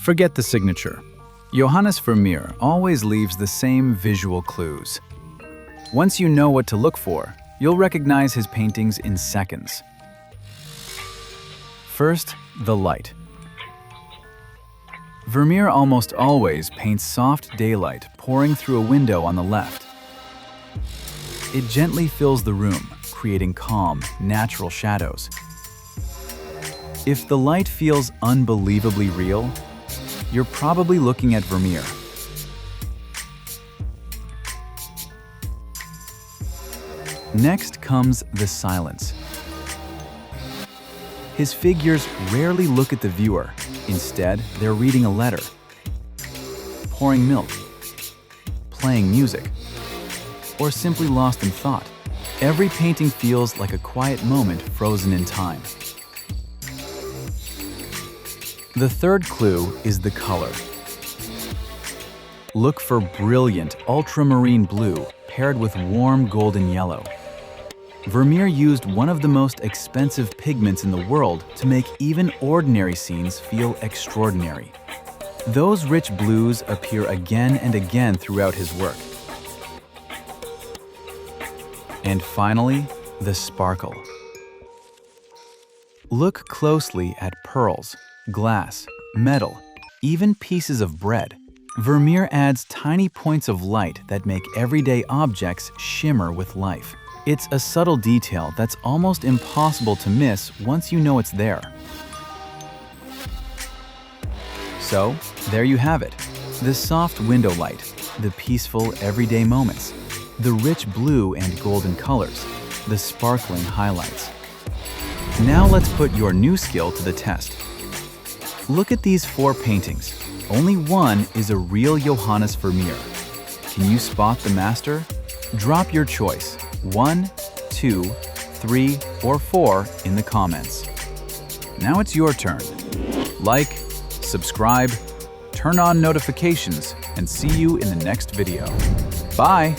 Forget the signature. Johannes Vermeer always leaves the same visual clues. Once you know what to look for, you'll recognize his paintings in seconds. First, the light. Vermeer almost always paints soft daylight pouring through a window on the left. It gently fills the room, creating calm, natural shadows. If the light feels unbelievably real, you're probably looking at Vermeer. Next comes the silence. His figures rarely look at the viewer. Instead, they're reading a letter, pouring milk, playing music, or simply lost in thought. Every painting feels like a quiet moment frozen in time. The third clue is the color. Look for brilliant ultramarine blue paired with warm golden yellow. Vermeer used one of the most expensive pigments in the world to make even ordinary scenes feel extraordinary. Those rich blues appear again and again throughout his work. And finally, the sparkle. Look closely at pearls, glass, metal, even pieces of bread. Vermeer adds tiny points of light that make everyday objects shimmer with life. It's a subtle detail that's almost impossible to miss once you know it's there. So, there you have it. The soft window light, the peaceful everyday moments, the rich blue and golden colors, the sparkling highlights. Now let's put your new skill to the test. Look at these 4 paintings. Only one is a real Johannes Vermeer. Can you spot the master? Drop your choice, 1, 2, 3, or 4 in the comments. Now it's your turn. Like, subscribe, turn on notifications, and see you in the next video. Bye!